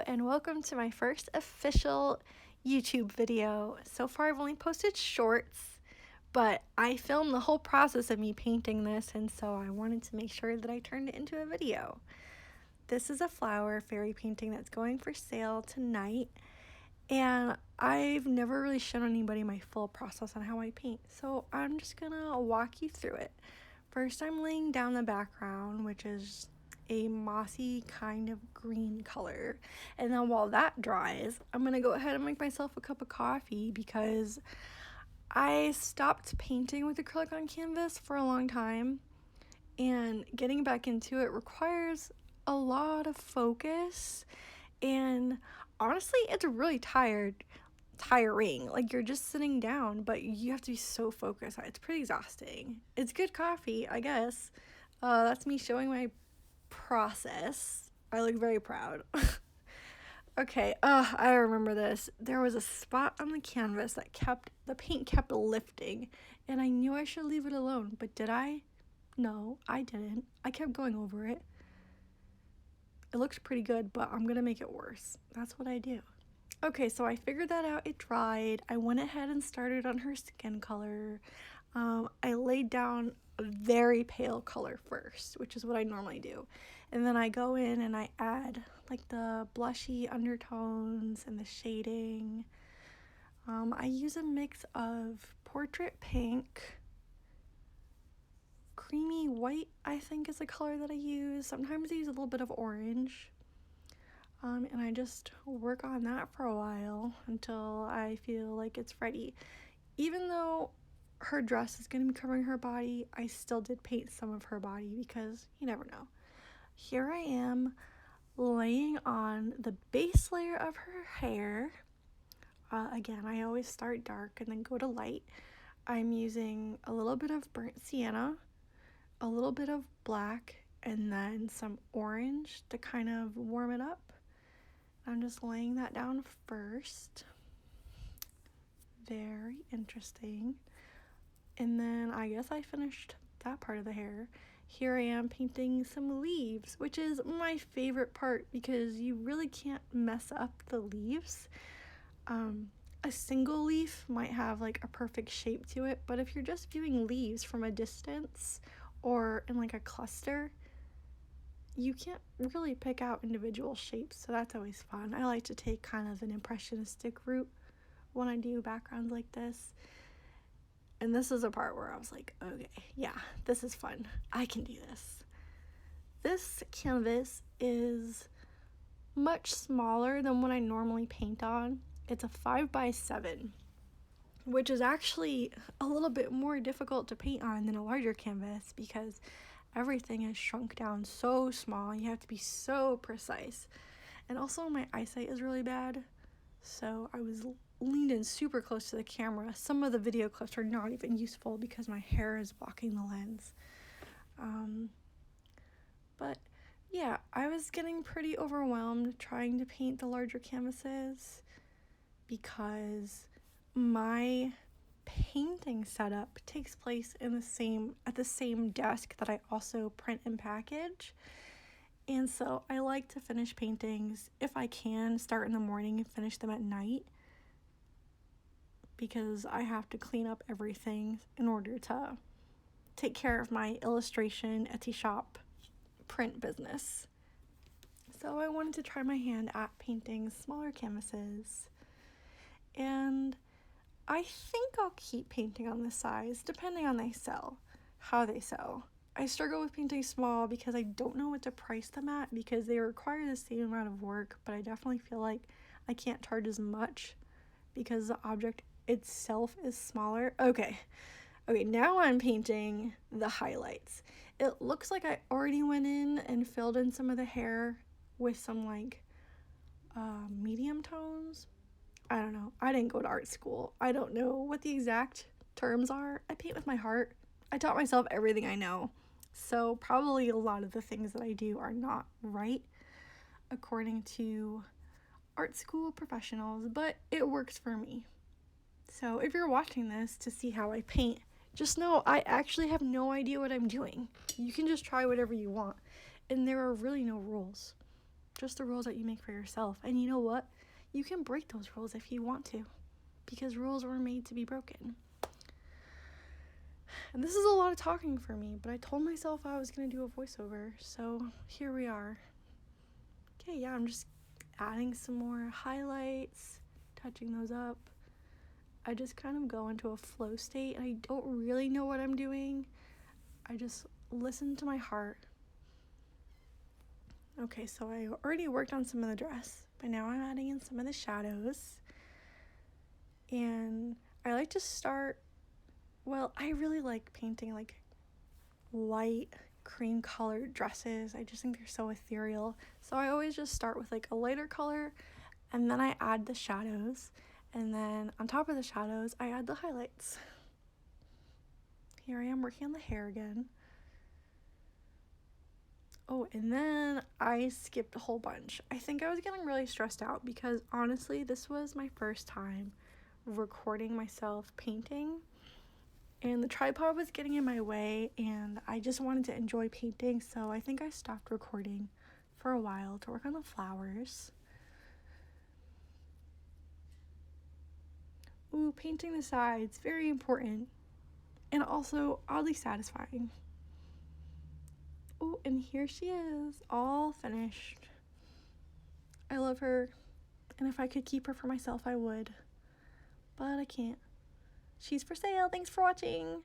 and welcome to my first official YouTube video. So far I've only posted shorts, but I filmed the whole process of me painting this, and so I wanted to make sure that I turned it into a video. This is a flower fairy painting that's going for sale tonight, and I've never really shown anybody my full process on how I paint, so I'm just gonna walk you through it. First, I'm laying down the background, which is a mossy kind of green color, and then while that dries, I'm gonna go ahead and make myself a cup of coffee because I stopped painting with acrylic on canvas for a long time, and getting back into it requires a lot of focus, and honestly it's really tiring. Like, you're just sitting down, but you have to be so focused. It's pretty exhausting. It's good coffee, I guess. That's me showing my process. I look very proud. Okay, I remember this. There was a spot on the canvas that the paint kept lifting, and I knew I should leave it alone, but did I? No, I didn't. I kept going over it. It looks pretty good, but I'm gonna make it worse. That's what I do. Okay, so I figured that out. It dried. I went ahead and started on her skin color. I laid down a very pale color first, which is what I normally do. And then I go in and I add like the blushy undertones and the shading. I use a mix of portrait pink, creamy white, I think is the color that I use. Sometimes I use a little bit of orange. And I just work on that for a while until I feel like it's ready. Even though her dress is going to be covering her body, I still did paint some of her body because you never know. Here I am laying on the base layer of her hair. Again, I always start dark and then go to light. I'm using a little bit of burnt sienna, a little bit of black, and then some orange to kind of warm it up. I'm just laying that down first. Very interesting. And then I guess I finished that part of the hair. Here I am painting some leaves, which is my favorite part because you really can't mess up the leaves. A single leaf might have like a perfect shape to it, but if you're just viewing leaves from a distance or in like a cluster, you can't really pick out individual shapes, so that's always fun. I like to take kind of an impressionistic route when I do backgrounds like this. And this is a part where I was like, okay, yeah, this is fun. I can do this. This canvas is much smaller than what I normally paint on. It's a 5x7, which is actually a little bit more difficult to paint on than a larger canvas because everything is shrunk down so small. You have to be so precise. And also my eyesight is really bad, so I was leaned in super close to the camera. Some of the video clips are not even useful because my hair is blocking the lens. But yeah, I was getting pretty overwhelmed trying to paint the larger canvases because my painting setup takes place at the same desk that I also print and package. And so I like to finish paintings, if I can, start in the morning and finish them at night, because I have to clean up everything in order to take care of my illustration Etsy shop print business. So I wanted to try my hand at painting smaller canvases, and I think I'll keep painting on this size depending on how they sell. I struggle with painting small because I don't know what to price them at because they require the same amount of work, but I definitely feel like I can't charge as much because the object itself is smaller. Okay, now I'm painting the highlights. It looks like I already went in and filled in some of the hair with some like medium tones. I don't know. I didn't go to art school. I don't know what the exact terms are. I paint with my heart. I taught myself everything I know. So probably a lot of the things that I do are not right according to art school professionals, but it works for me. So if you're watching this to see how I paint, just know I actually have no idea what I'm doing. You can just try whatever you want, and there are really no rules. just the rules that you make for yourself. And you know what? You can break those rules if you want to, because rules were made to be broken. And this is a lot of talking for me, but I told myself I was going to do a voiceover, so here we are. Okay, yeah, I'm just adding some more highlights, touching those up. I just kind of go into a flow state, and I don't really know what I'm doing. I just listen to my heart. Okay, so I already worked on some of the dress, but now I'm adding in some of the shadows. And I like to start, well, I really like painting like light cream colored dresses. I just think they're so ethereal. So I always just start with like a lighter color, and then I add the shadows, and then on top of the shadows I add the highlights. Here I am working on the hair again. Oh, and then I skipped a whole bunch. I think I was getting really stressed out because honestly this was my first time recording myself painting, and the tripod was getting in my way, and I just wanted to enjoy painting, so I think I stopped recording for a while to work on the flowers. Ooh, painting the sides, very important, and also oddly satisfying. Ooh, and here she is, all finished. I love her, and if I could keep her for myself, I would, but I can't. She's for sale. Thanks for watching.